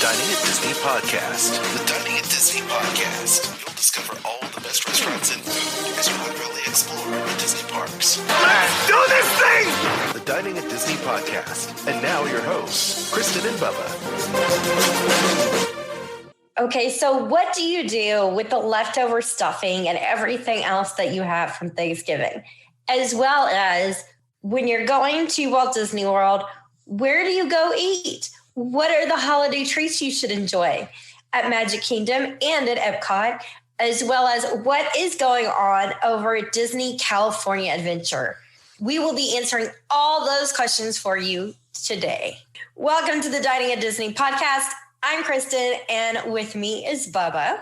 Dining at Disney podcast. The Dining at Disney podcast. You'll discover all the best restaurants and food as you literally explore the Disney parks. Let's do this thing! The Dining at Disney podcast. And now your hosts, Kristen and Bubba. Okay, so what do you do with the leftover stuffing and everything else that you have from Thanksgiving? As well as when you're going to Walt Disney World, where do you go eat? What are the holiday treats you should enjoy at Magic Kingdom and at Epcot, as well as what is going on over at Disney California Adventure? We will be answering all those questions for you today. Welcome to the Dining at Disney podcast. I'm Kristen, and with me is Bubba.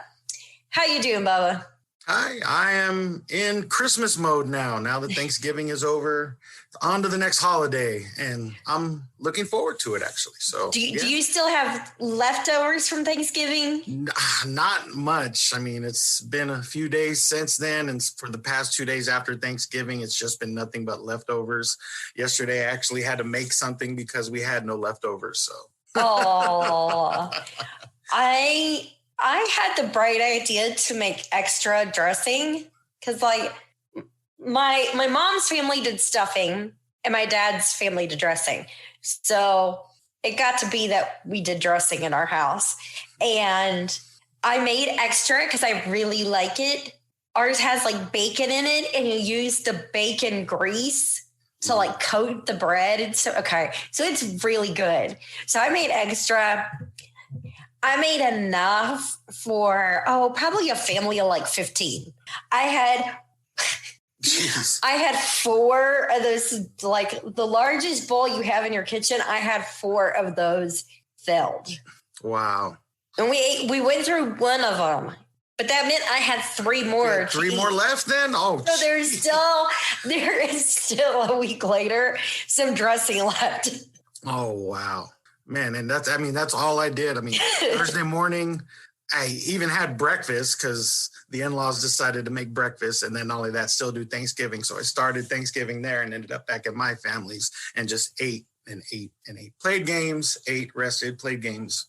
How you doing, Bubba? Hi, I am in Christmas mode now that Thanksgiving is over. On to the next holiday, and I'm looking forward to it, actually. So, do you still have leftovers from Thanksgiving? Not much. I mean, it's been a few days since then, and for the past 2 days after Thanksgiving, it's just been nothing but leftovers. Yesterday, I actually had to make something because we had no leftovers. So, oh, I had the bright idea to make extra dressing because, like, my mom's family did stuffing and my dad's family did dressing. So it got to be that we did dressing in our house. And I made extra because I really like it. Ours has like bacon in it, and you use the bacon grease to like coat the bread. And so it's really good. So I made extra. I made enough for, probably a family of like 15. I had 4 of those, like the largest bowl you have in your kitchen. I had 4 of those filled. Wow. And we went through one of them, but that meant I had 3 more. 3 more left then? Oh, so there is still a week later, some dressing left. Oh, wow. Man, and that's all I did. I mean, Thursday morning, I even had breakfast because the in-laws decided to make breakfast, and then not only that, still do Thanksgiving. So I started Thanksgiving there and ended up back at my family's and just ate. Played games, rested, played games.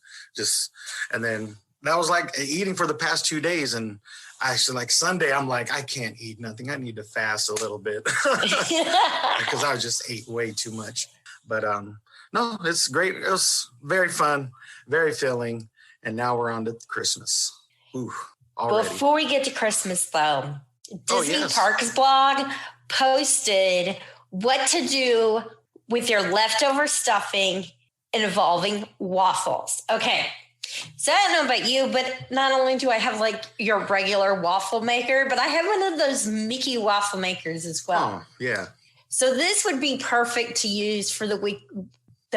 And then that was like eating for the past 2 days. And actually, like Sunday, I'm like, I can't eat nothing. I need to fast a little bit because I just ate way too much. But no, it's great. It was very fun, very filling. And now we're on to Christmas. Ooh, already. Before we get to Christmas, though, Disney Parks blog posted what to do with your leftover stuffing involving waffles. Okay, so I don't know about you, but not only do I have like your regular waffle maker, but I have one of those Mickey waffle makers as well. Oh, yeah. So this would be perfect to use for the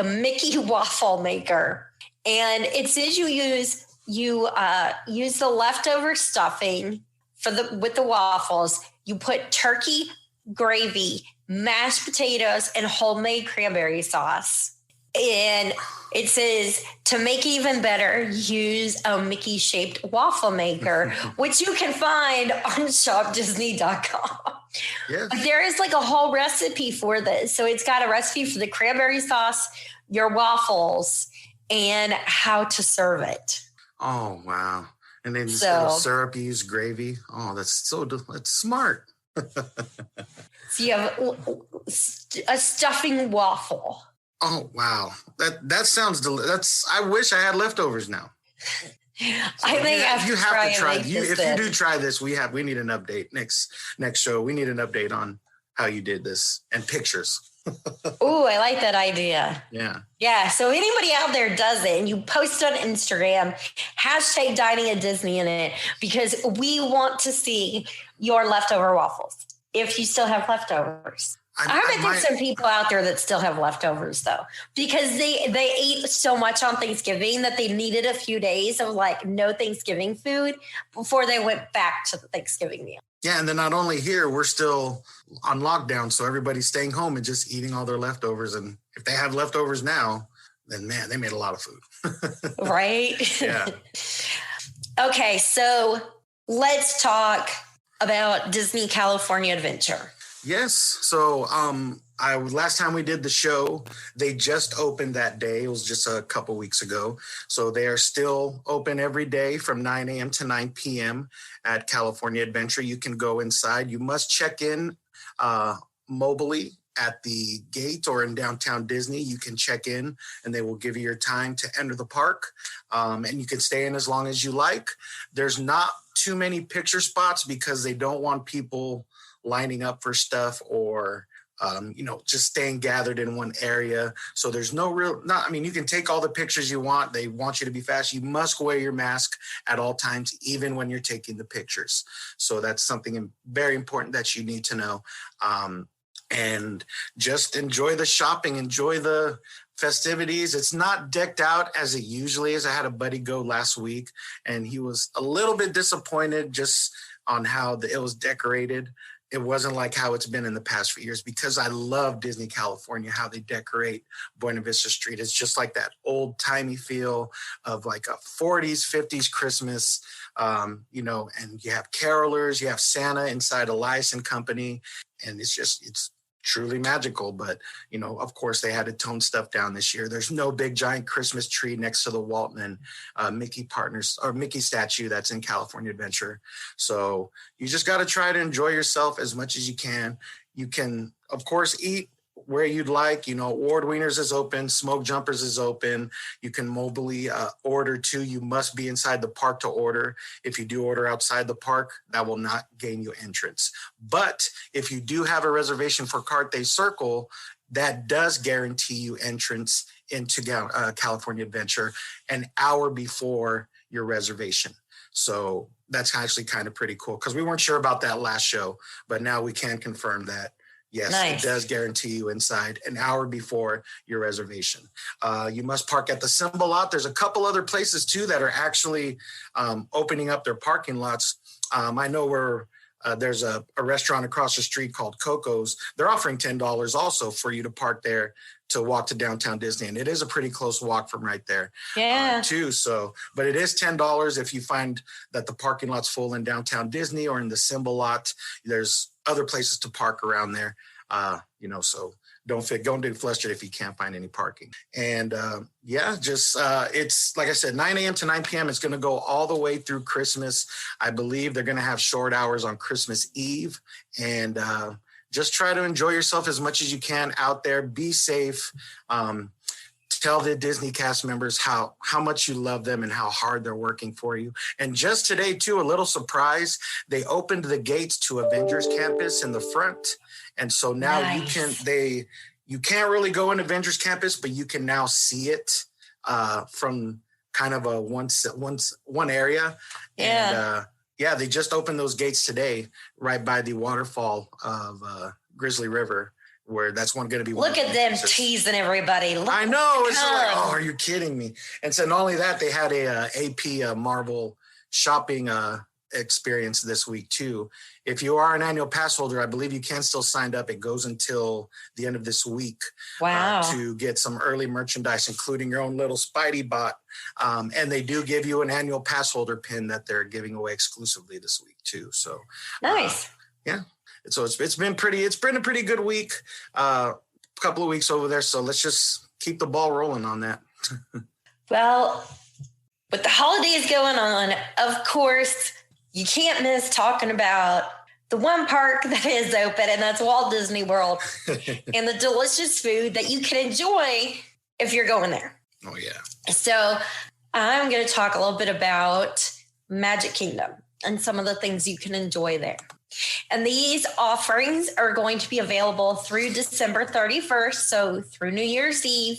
Mickey waffle maker. And it says you use the leftover stuffing with the waffles. You put turkey gravy, mashed potatoes, and homemade cranberry sauce. And it says to make it even better, use a Mickey-shaped waffle maker, which you can find on shopdisney.com. Yes. But there is like a whole recipe for this. So it's got a recipe for the cranberry sauce, your waffles, and how to serve it. Oh, wow. And then instead of syrup, you use gravy. Oh, that's smart. So you have a stuffing waffle. Oh, wow. That sounds delicious. I wish I had leftovers now. So I think you have to try if you do try this, we need an update next show. We need an update on how you did this and pictures. Ooh, I like that idea. Yeah. So anybody out there does it and you post on Instagram, hashtag Dining at Disney in it, because we want to see your leftover waffles. If you still have leftovers. I bet there's some people out there that still have leftovers though, because they ate so much on Thanksgiving that they needed a few days of like no Thanksgiving food before they went back to the Thanksgiving meal. Yeah, and then not only here, we're still on lockdown, so everybody's staying home and just eating all their leftovers. And if they have leftovers now, then man, they made a lot of food. Right? Yeah. Okay, so let's talk about Disney California Adventure. Yes. So last time we did the show, they just opened that day. It was just a couple weeks ago. So they are still open every day from 9 a.m. to 9 p.m. at California Adventure. You can go inside. You must check in mobily at the gate or in downtown Disney. You can check in and they will give you your time to enter the park. And you can stay in as long as you like. There's not too many picture spots because they don't want people lining up for stuff or just staying gathered in one area. So there's you can take all the pictures you want. They want you to be fast. You must wear your mask at all times, even when you're taking the pictures. So that's something very important that you need to know. And just enjoy the shopping, enjoy the festivities. It's not decked out as it usually is. I had a buddy go last week and he was a little bit disappointed just on how it was decorated. It wasn't like how it's been in the past few years because I love Disney California, how they decorate Buena Vista Street. It's just like that old timey feel of like a 40s, 50s Christmas, and you have carolers, you have Santa inside Elias and Company. And it's truly magical. But, of course, they had to tone stuff down this year. There's no big giant Christmas tree next to the Walton and Mickey statue that's in California Adventure. So you just got to try to enjoy yourself as much as you can. You can, of course, eat where you'd like. Ward Wieners is open. Smoke Jumpers is open. You can mobily order too. You must be inside the park to order. If you do order outside the park, that will not gain you entrance. But if you do have a reservation for Carthay Circle, that does guarantee you entrance into California Adventure an hour before your reservation. So that's actually kind of pretty cool because we weren't sure about that last show, but now we can confirm that. Yes, nice. It does guarantee you inside an hour before your reservation. You must park at the Symbol lot. There's a couple other places, too, that are actually opening up their parking lots. I know where there's a restaurant across the street called Coco's. They're offering $10 also for you to park there to walk to downtown Disney. And it is a pretty close walk from right there, too. So, but it is $10 if you find that the parking lot's full in downtown Disney or in the Symbol lot. There's other places to park around there, so don't get flustered if you can't find any parking. And it's like I said, 9 a.m. to 9 p.m. It's going to go all the way through Christmas. I believe they're going to have short hours on Christmas Eve. And just try to enjoy yourself as much as you can out there. Be safe. Tell the Disney cast members how much you love them and how hard they're working for you. And just today, too, a little surprise, they opened the gates to Avengers Campus in the front. And so now nice. You can't really go in Avengers Campus, but you can now see it from kind of a one area. Yeah. And they just opened those gates today right by the waterfall of Grizzly River, where that's going to be. Look at them teasing everybody. I know. It's like, are you kidding me? And so not only that, they had a AP Marvel shopping experience this week too. If you are an annual pass holder, I believe you can still sign up. It goes until the end of this week. Wow. To get some early merchandise, including your own little Spidey bot. And they do give you an annual pass holder pin that they're giving away exclusively this week too. So nice. So it's been a pretty good week, couple of weeks over there. So let's just keep the ball rolling on that. Well, with the holidays going on, of course, you can't miss talking about the one park that is open, and that's Walt Disney World, and the delicious food that you can enjoy if you're going there. Oh, yeah. So I'm going to talk a little bit about Magic Kingdom and some of the things you can enjoy there. And these offerings are going to be available through December 31st, so through New Year's Eve.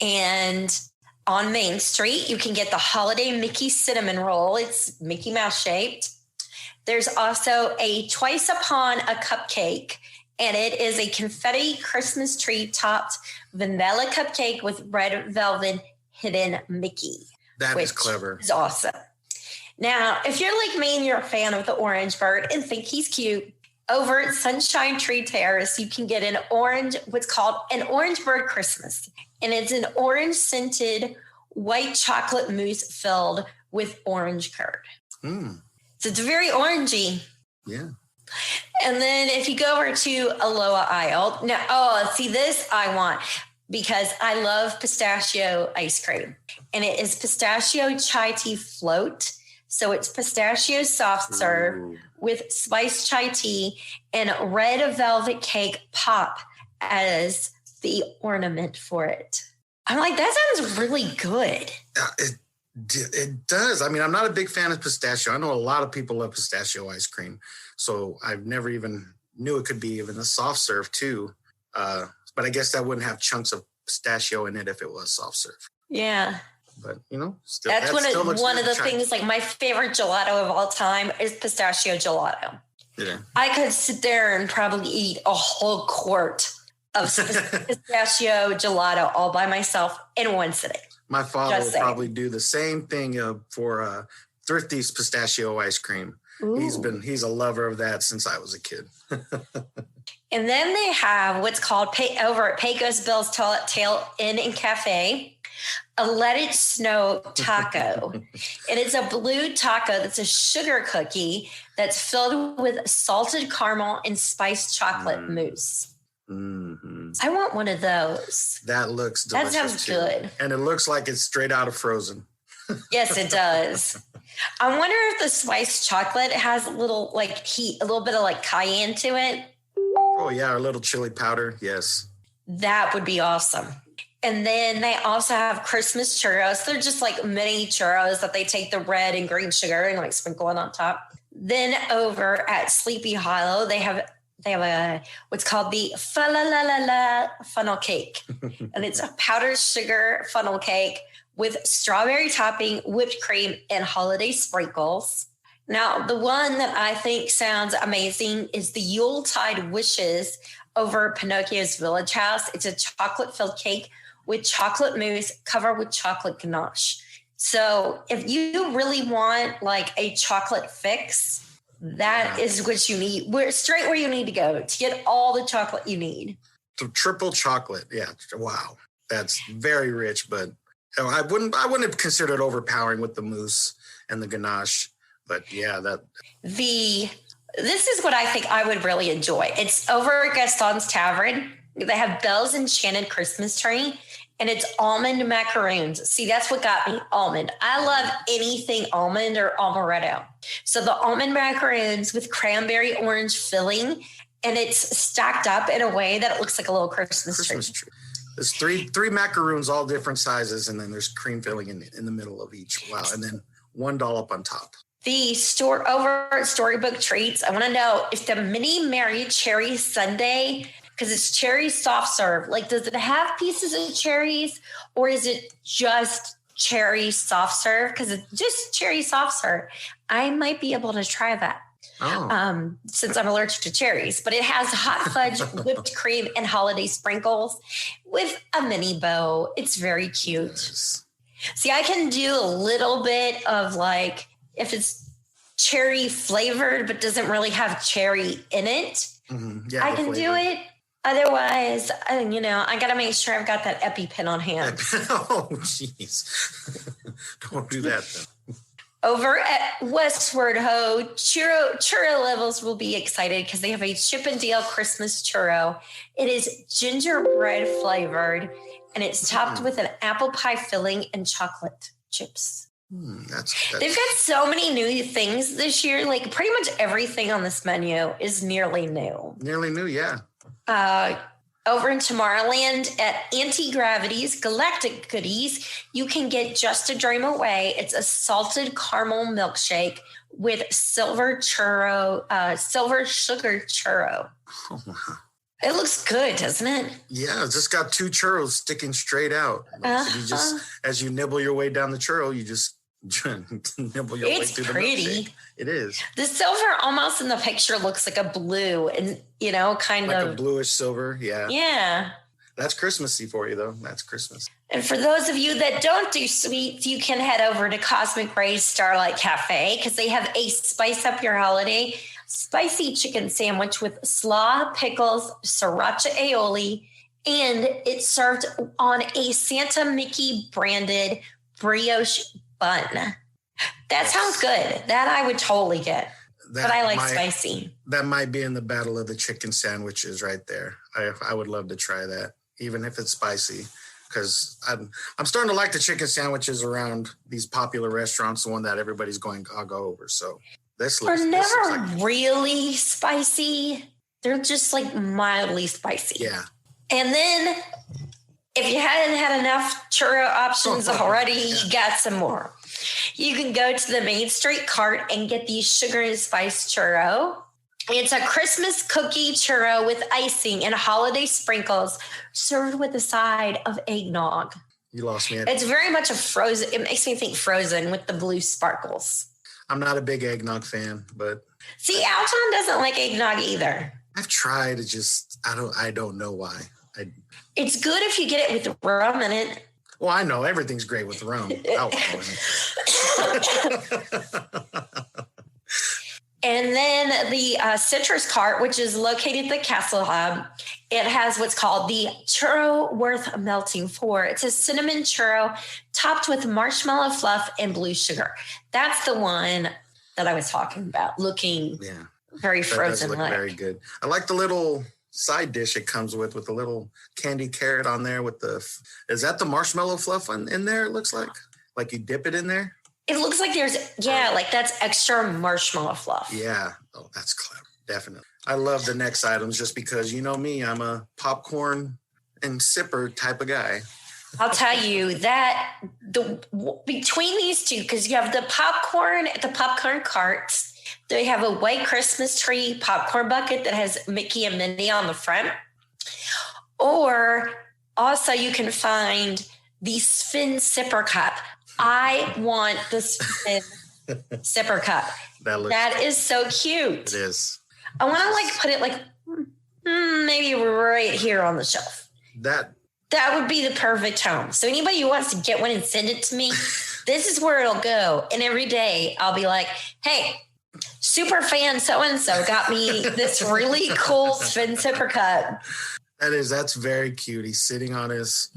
And on Main Street, you can get the Holiday Mickey Cinnamon Roll. It's Mickey Mouse shaped. There's also a Twice Upon a Cupcake, and it is a confetti Christmas tree topped vanilla cupcake with red velvet hidden Mickey. That is clever. Is awesome. Now, if you're like me and you're a fan of the Orange Bird and think he's cute, over at Sunshine Tree Terrace, you can get what's called an Orange Bird Christmas. And it's an orange scented white chocolate mousse filled with orange curd. So it's very orangey. Yeah. And then if you go over to Aloha Isle, now, see, this I want because I love pistachio ice cream. And it is pistachio chai tea float. So it's pistachio soft serve with spiced chai tea and red velvet cake pop as the ornament for it. I'm like, that sounds really good. It does. I mean, I'm not a big fan of pistachio. I know a lot of people love pistachio ice cream. So I've never even knew it could be even a soft serve too. But I guess that wouldn't have chunks of pistachio in it if it was soft serve. Yeah. But, still, that's one of the things, like my favorite gelato of all time is pistachio gelato. Yeah. I could sit there and probably eat a whole quart of pistachio gelato all by myself in one sitting. My father would probably do the same thing for Thrifty's pistachio ice cream. Ooh. He's a lover of that since I was a kid. And then they have what's called over at Pecos Bill's Tail Inn and Cafe, a Let It Snow taco. And it's a blue taco that's a sugar cookie that's filled with salted caramel and spiced chocolate mousse. Mm-hmm. I want one of those. That looks delicious. That sounds good. And it looks like it's straight out of Frozen. Yes, it does. I wonder if the spiced chocolate has a little heat, a little bit of cayenne to it. Oh, yeah, a little chili powder. Yes. That would be awesome. And then they also have Christmas churros. They're just like mini churros that they take the red and green sugar and sprinkle it on top. Then over at Sleepy Hollow, they have a what's called the fa-la-la-la-la funnel cake. And it's a powdered sugar funnel cake with strawberry topping, whipped cream, and holiday sprinkles. Now, the one that I think sounds amazing is the Yuletide Wishes over Pinocchio's Village House. It's a chocolate-filled cake with chocolate mousse covered with chocolate ganache. So if you really want a chocolate fix, that is what you need. We're straight where you need to go to get all the chocolate you need. So triple chocolate. Yeah. Wow. That's very rich, but I wouldn't consider it overpowering with the mousse and the ganache. But yeah, this is what I think I would really enjoy. It's over at Gaston's Tavern. They have Belle's Enchanted Christmas Tree, and it's almond macaroons. See, that's what got me, almond. I love anything almond or amaretto. So the almond macaroons with cranberry orange filling, and it's stacked up in a way that it looks like a little Christmas tree. There's three macaroons, all different sizes, and then there's cream filling in the middle of each. Wow, and then one dollop on top. The store over at Storybook Treats, I want to know if the Mini Mary Cherry Sundae, because it's cherry soft serve, does it have pieces of cherries or is it just cherry soft serve? Because it's just cherry soft serve. I might be able to try that. Since I'm allergic to cherries, but it has hot fudge, whipped cream, and holiday sprinkles with a mini bow. It's very cute. Yes. See, I can do a little bit of if it's cherry flavored, but doesn't really have cherry in it. Mm-hmm. Yeah, I can do it. Otherwise, I got to make sure I've got that EpiPen on hand. Oh, jeez. Don't do that then. Over at Westward Ho, churro levels will be excited because they have a Chip and Dale Christmas churro. It is gingerbread flavored, and it's topped with an apple pie filling and chocolate chips. They've got so many new things this year. Pretty much everything on this menu is nearly new. Nearly new, yeah. Over in Tomorrowland at Anti-Gravity's Galactic Goodies, you can get Just a Dream Away. It's a salted caramel milkshake with silver sugar churro. Oh, wow. It looks good, doesn't it? Yeah, it's just got two churros sticking straight out. So you just, as you nibble your way down the churro, you just nibble your way through the milkshake. It is. The silver almost in the picture looks like a blue and, kind of. Like a bluish silver, yeah. Yeah. That's Christmassy for you, though. That's Christmas. And for those of you that don't do sweets, you can head over to Cosmic Ray's Starlight Cafe because they have a Spice Up Your Holiday spicy chicken sandwich with slaw, pickles, sriracha aioli, and it's served on a Santa Mickey branded brioche bun. That sounds good. That I would totally get. but I like spicy. That might be in the battle of the chicken sandwiches right there. I would love to try that, even if it's spicy, because I'm starting to like the chicken sandwiches around these popular restaurants, the one that everybody's going, I'll go over. So they're never really spicy. They're just like mildly spicy. Yeah. And then if you hadn't had enough churro options already, you got some more. You can go to the Main Street cart and get the sugar and spice churro. It's a Christmas cookie churro with icing and holiday sprinkles served with a side of eggnog. You lost me. It's very much a Frozen. It makes me think Frozen with the blue sparkles. I'm not a big eggnog fan, but see, Alton doesn't like eggnog either. I've tried. It just I don't know why. It's good if you get it with rum in it. Well, I know everything's great with rum. And then the citrus cart, which is located at the Castle Hub, it has what's called the Churro Worth Melting For. It's a cinnamon churro topped with marshmallow fluff and blue sugar. That's the one that I was talking about, looking very frozen. That does look very good. I like the little side dish it comes with a little candy carrot on there with is that the marshmallow fluff in there? It looks like you dip it in there. It looks like like that's extra marshmallow fluff. Yeah. Oh, that's clever. Definitely. I love the next items just because you know me, I'm a popcorn and sipper type of guy. I'll tell you that between these two, because you have the popcorn at the popcorn carts, they have a white Christmas tree popcorn bucket that has Mickey and Minnie on the front. Or also you can find the Spin Sipper Cup. I want the Spin Sipper Cup. That is so cute. It is. I want to put it maybe right here on the shelf. That would be the perfect home. So anybody who wants to get one and send it to me, this is where it'll go. And every day I'll be like, hey, super fan so-and-so got me this really cool Spin Sipper Cup. That's very cute. He's sitting on his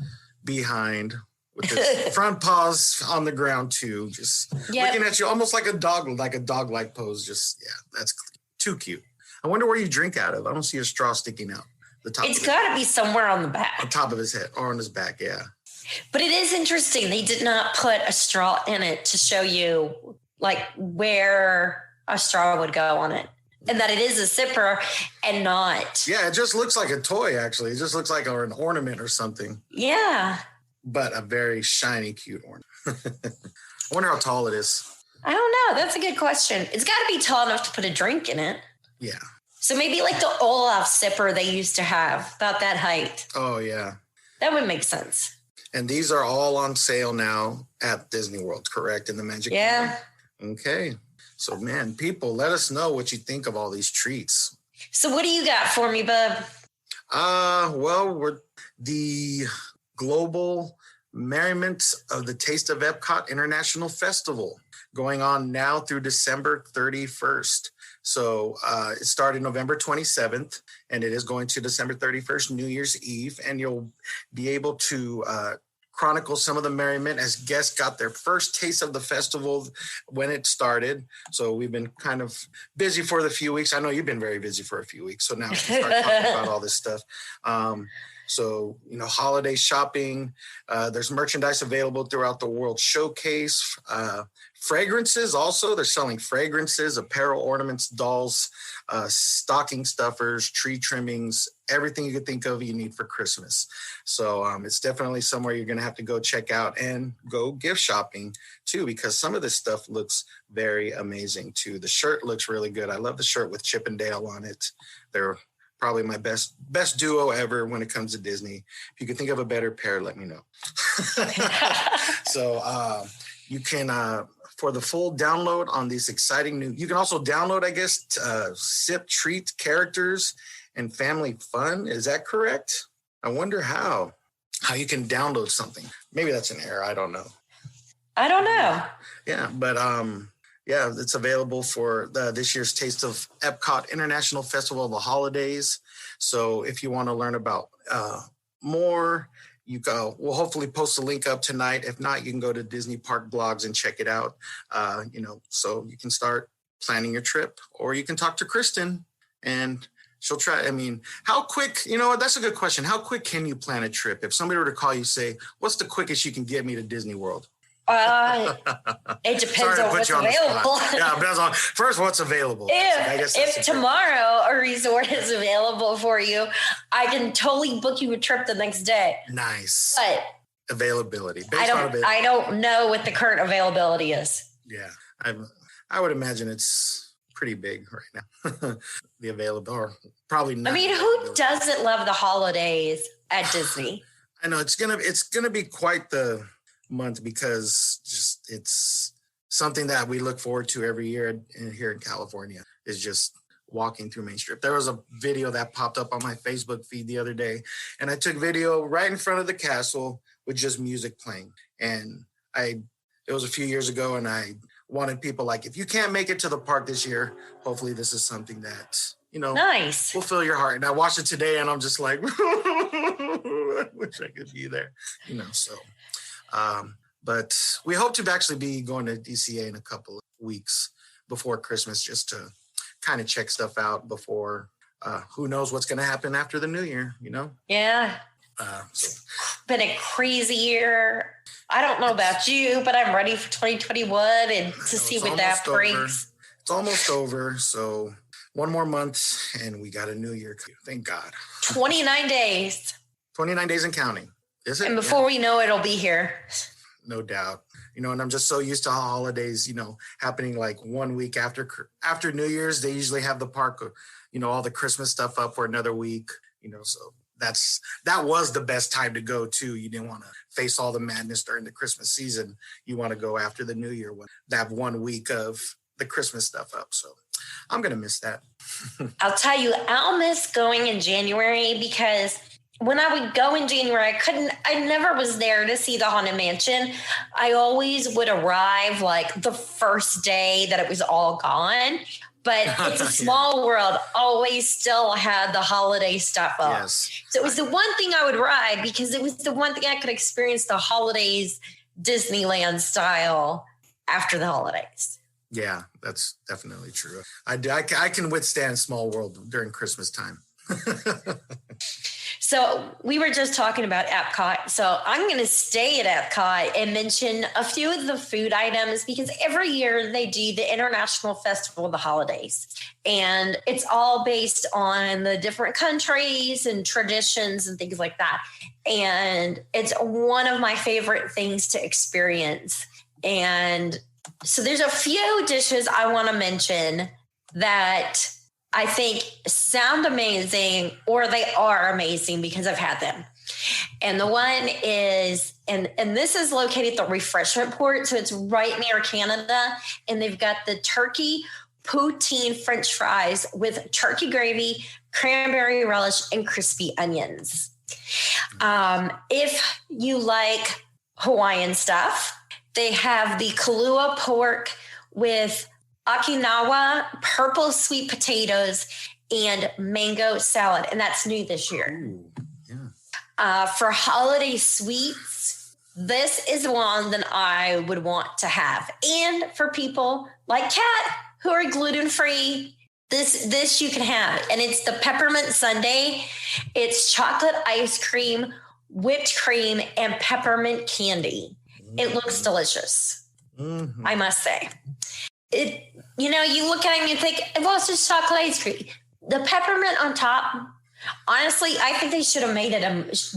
behind with his front paws on the ground too, just looking at you almost like a dog-like pose. That's too cute. I wonder where you drink out of. I don't see a straw sticking out the top. It's got to be somewhere on the back. On top of his head or on his back, yeah. But it is interesting. They did not put a straw in it to show you where a straw would go on it. And that it is a sipper and not. Yeah, it just looks like a toy, actually. It just looks like an ornament or something. Yeah. But a very shiny, cute ornament. I wonder how tall it is. I don't know. That's a good question. It's got to be tall enough to put a drink in it. Yeah. So maybe like the Olaf sipper they used to have, about that height. Oh, yeah. That would make sense. And these are all on sale now at Disney World, correct? In the Magic Kingdom? Okay. So, man, people, let us know what you think of all these treats. So what do you got for me, bub? We're the global merriment of the Taste of Epcot International Festival going on now through December 31st. So it started November 27th, and it is going to December 31st, New Year's Eve, and you'll be able to chronicle some of the merriment as guests got their first taste of the festival when it started. So we've been kind of busy for the few weeks. I know you've been very busy for a few weeks, so now we can start talking about all this stuff. So, holiday shopping, there's merchandise available throughout the World Showcase. Fragrances also, they're selling fragrances, apparel, ornaments, dolls, stocking stuffers, tree trimmings, everything you could think of you need for Christmas. So it's definitely somewhere you're going to have to go check out and go gift shopping too, because some of this stuff looks very amazing too. The shirt looks really good. I love the shirt with Chip and Dale on it. They're probably my best duo ever when it comes to Disney. If you could think of a better pair, let me know. So you can, for the full download on these exciting you can also download, I guess, Sip Treat characters and family fun. Is that correct? I wonder how you can download something. Maybe that's an error. I don't know. Yeah, but it's available for this year's Taste of Epcot International Festival of the Holidays. So if you want to learn about more, we'll hopefully post a link up tonight. If not, you can go to Disney Park blogs and check it out. So you can start planning your trip, or you can talk to Kristen and she'll try. I mean, how quick, you know what? That's a good question. How quick can you plan a trip? If somebody were to call you, say, what's the quickest you can get me to Disney World? It depends on what's available. Yeah, depends on first what's available. If tomorrow a resort is available for you, I can totally book you a trip the next day. Nice. But availability. I don't know what the current availability is. Yeah, I would imagine it's pretty big right now. The available, or probably not. I mean, who doesn't love the holidays at Disney? I know it's gonna be quite the month, because just it's something that we look forward to every year here in California, is just walking through Main Strip. There was a video that popped up on my Facebook feed the other day, and I took video right in front of the castle with just music playing. And it was a few years ago, and I wanted people, like, if you can't make it to the park this year, hopefully this is something that, nice, will fill your heart. And I watched it today, and I'm just like, I wish I could be there, so. But we hope to actually be going to DCA in a couple of weeks before Christmas, just to kind of check stuff out before, who knows what's going to happen after the new year, Yeah. So. Been a crazy year. I don't know about you, but I'm ready for 2021 and to see what that brings. It's almost over. So one more month and we got a new year. Thank God. 29 days. 29 days and counting. Is it? And before we know it, it'll be here. No doubt. And I'm just so used to holidays, happening like 1 week after New Year's. They usually have the park, all the Christmas stuff up for another week, so that was the best time to go too. You didn't want to face all the madness during the Christmas season. You want to go after the New Year when they have 1 week of the Christmas stuff up. So I'm going to miss that. I'll tell you, I'll miss going in January, because when I would go in January, I never was there to see the Haunted Mansion. I always would arrive like the first day that it was all gone. But It's a Small World always still had the holiday stuff up. Yes. So it was the one thing I would ride, because it was the one thing I could experience the holidays Disneyland style after the holidays. Yeah, that's definitely true. I can withstand Small World during Christmas time. So we were just talking about Epcot. So I'm going to stay at Epcot and mention a few of the food items, because every year they do the International Festival of the Holidays. And it's all based on the different countries and traditions and things like that. And it's one of my favorite things to experience. And so there's a few dishes I want to mention that I think sound amazing, or they are amazing because I've had them. And the one is, and this is located at the refreshment port, so it's right near Canada, and they've got the turkey poutine French fries with turkey gravy, cranberry relish, and crispy onions. If you like Hawaiian stuff, they have the Kahlua pork with Okinawa purple sweet potatoes and mango salad. And that's new this year. Ooh, yeah. For holiday sweets, this is one that I would want to have. And for people like Kat who are gluten-free, this you can have. And it's the peppermint sundae. It's chocolate ice cream, whipped cream, and peppermint candy. Mm-hmm. It looks delicious, I must say. You look at it and you think, well, it's just chocolate ice cream. The peppermint on top, honestly, I think they should have made it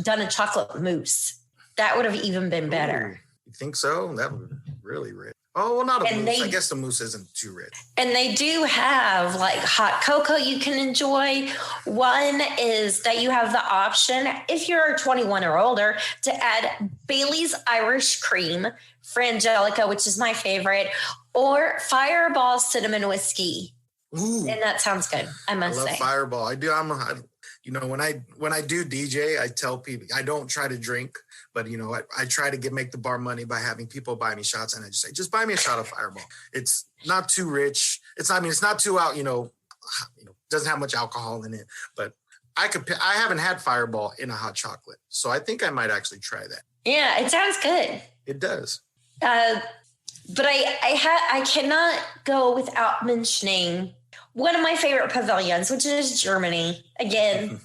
done a chocolate mousse. That would have even been better. Ooh, you think so? That would be really rich. Oh, well, not a mousse. I guess the mousse isn't too rich. And they do have like hot cocoa you can enjoy. One is that you have the option, if you're 21 or older, to add Bailey's Irish Cream, Frangelica, which is my favorite, or Fireball Cinnamon Whiskey. Ooh, and that sounds good, I must say. I love Fireball. I do. When I do DJ, I tell people I don't try to drink, but I try to make the bar money by having people buy me shots, and I just say, just buy me a shot of Fireball. It's not too rich. It's not too out. Doesn't have much alcohol in it, but I haven't had Fireball in a hot chocolate, so I think I might actually try that. Yeah, it sounds good. It does. But I cannot go without mentioning one of my favorite pavilions, which is Germany. Again,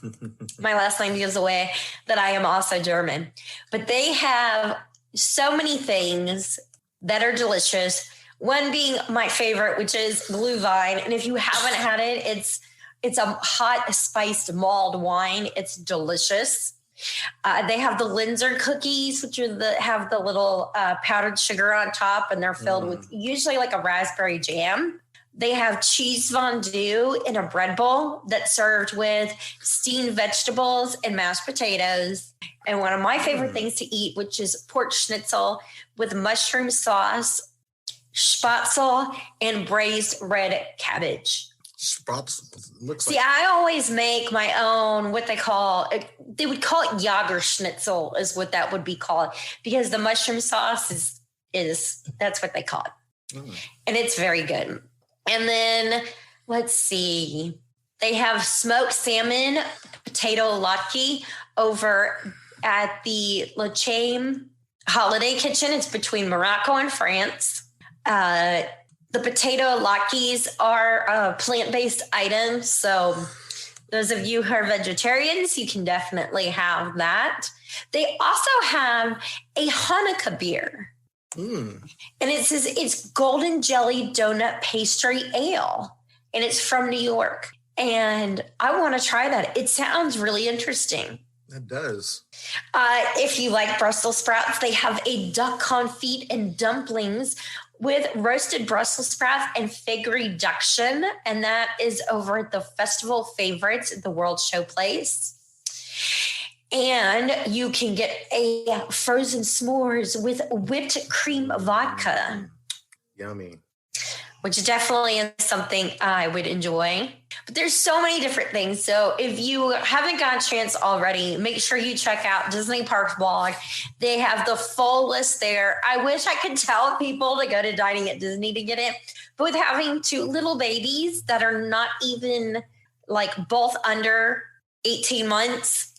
my last name gives away that I am also German. But they have so many things that are delicious. One being my favorite, which is Glühwein. And if you haven't had it, it's a hot spiced mulled wine. It's delicious. They have the Linzer cookies, which have the little powdered sugar on top, and they're filled with usually like a raspberry jam. They have cheese fondue in a bread bowl that's served with steamed vegetables and mashed potatoes. And one of my favorite things to eat, which is pork schnitzel with mushroom sauce, spatzel, and braised red cabbage. Looks I always make my own, what they would call it Jager schnitzel is what that would be called, because the mushroom sauce is that's what they call it. And it's very good. And then let's see, they have smoked salmon, potato latke over at the Le Chaim Holiday Kitchen. It's between Morocco and France. The potato latkes are a plant-based item. So those of you who are vegetarians, you can definitely have that. They also have a Hanukkah beer. And it says it's golden jelly donut pastry ale. And it's from New York. And I want to try that. It sounds really interesting. It does. If you like Brussels sprouts, they have a duck confit and dumplings with roasted Brussels sprouts and fig reduction. And that is over at the Festival Favorites at the World Showplace. And you can get a frozen s'mores with whipped cream vodka. Yummy. Which definitely is something I would enjoy. But there's so many different things. So if you haven't got a chance already, make sure you check out Disney Parks blog. They have the full list there. I wish I could tell people to go to Dining at Disney to get it. But with having two little babies that are not even like both under 18 months,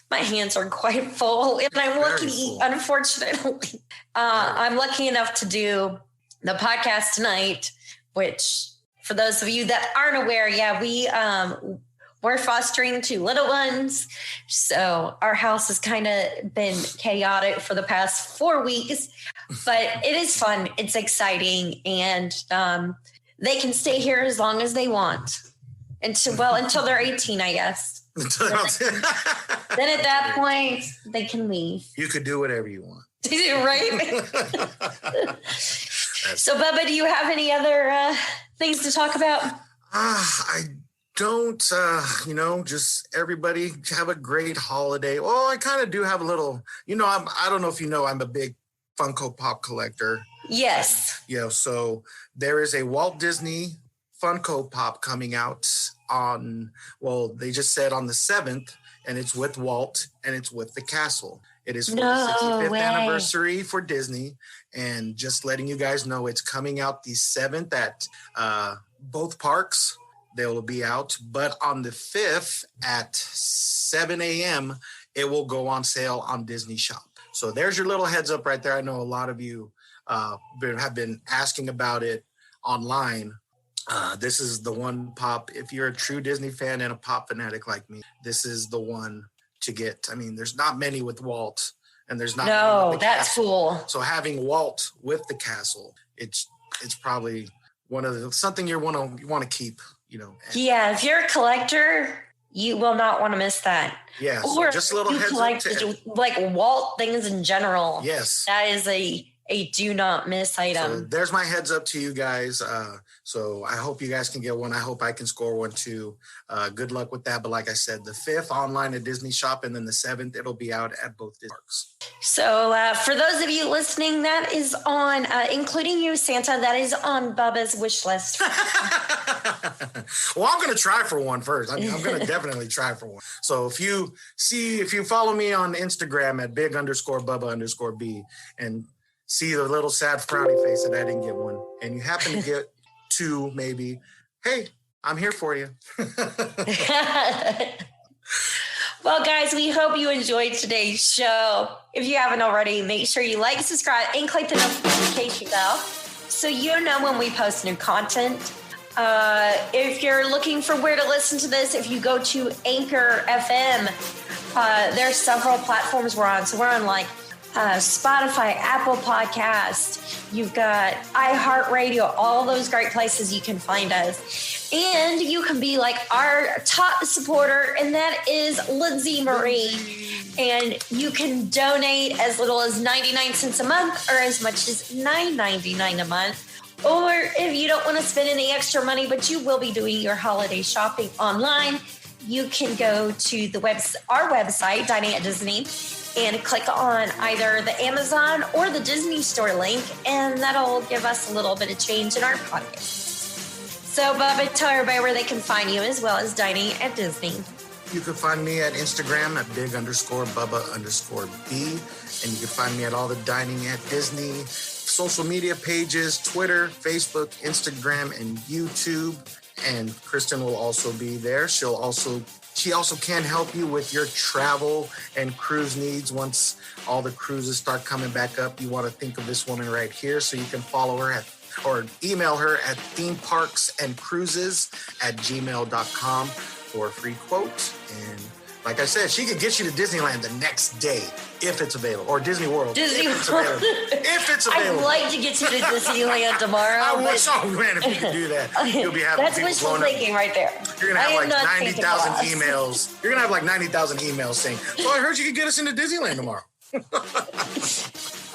my hands are quite full. And I'm lucky, unfortunately, I'm lucky enough to do the podcast tonight, which for those of you that aren't aware, we're fostering two little ones. So our house has kind of been chaotic for the past 4 weeks, but it is fun. It's exciting. And they can stay here as long as they want until they're 18, I guess. Then at that point, they can leave. You could do whatever you want. Right? So, Bubba, do you have any other things to talk about? I don't, just everybody have a great holiday. Well, I kind of do have a little, I don't know if you know, I'm a big Funko Pop collector. Yes. So there is a Walt Disney Funko Pop coming out they just said on the 7th, and it's with Walt and it's with the castle. It is for the 65th anniversary for Disney. And just letting you guys know, it's coming out the 7th at both parks. They will be out. But on the 5th at 7 a.m., it will go on sale on Disney Shop. So there's your little heads up right there. I know a lot of you have been asking about it online. This is the one pop. If you're a true Disney fan and a pop fanatic like me, this is the one to get. I mean, there's not many with Walt, and there's not many with the that's castle. cool. So having Walt with the castle, it's probably something you want to keep. Yeah, if you're a collector, you will not want to miss that. Yeah, or so just a little heads up. Like Walt things in general. Yes, that is a do not miss item. So there's my heads up to you guys. So I hope you guys can get one. I hope I can score one too. Good luck with that. But like I said, the 5th online at Disney Shop, and then the 7th, it'll be out at both Disney parks. So for those of you listening, that is on, including you, Santa, that is on Bubba's wish list. Well, I'm going to try for one first. I'm going to definitely try for one. So if you follow me on Instagram at big_Bubba_B and see the little sad frowny face that I didn't get one, and you happen to get 2, maybe, hey, I'm here for you. Well, guys, we hope you enjoyed today's show. If you haven't already, make sure you like, subscribe, and click the notification bell so you know when we post new content. If you're looking for where to listen to this, if you go to Anchor FM, there's several platforms we're on. So we're on like Spotify, Apple Podcast. You've got iHeartRadio, all those great places you can find us. And you can be like our top supporter, and that is Lindsay Marie. And you can donate as little as 99 cents a month or as much as $9.99 a month. Or if you don't want to spend any extra money, but you will be doing your holiday shopping online, you can go to our website, Dining at Disney, and click on either the Amazon or the Disney Store link, and that'll give us a little bit of change in our pocket. So, Bubba, tell everybody where they can find you as well as Dining at Disney. You can find me at Instagram at big_Bubba_B, and you can find me at all the Dining at Disney social media pages, Twitter, Facebook, Instagram, and YouTube. And Kristen will also be there. She also can help you with your travel and cruise needs. Once all the cruises start coming back up, you want to think of this woman right here. So you can follow her or email her at themeparksandcruises@gmail.com for a free quote. And like I said, she could get you to Disneyland the next day if it's available, or Disney World if it's available. I'd like to get you to Disneyland tomorrow. I wish, man, if you could do that, you'll be having that's wishful thinking right there. You're gonna have like 90,000 emails. You're gonna have like 90,000 emails saying, "So I heard you could get us into Disneyland tomorrow."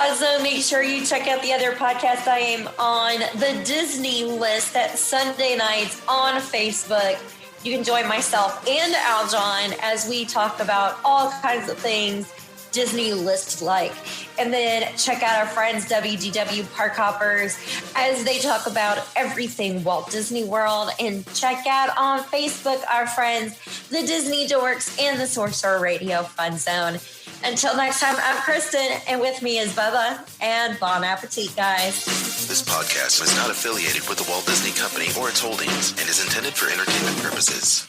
Also, make sure you check out the other podcast. I am on the Disney list at Sunday nights on Facebook. You can join myself and Aljon as we talk about all kinds of things Disney list like. And then check out our friends WDW Park Hoppers as they talk about everything Walt Disney World. And check out on Facebook our friends the Disney Dorks and the Sorcerer Radio Fun Zone. Until next time, I'm Kristen, and with me is Bubba, and bon appetit, guys. This podcast is not affiliated with the Walt Disney Company or its holdings and is intended for entertainment purposes.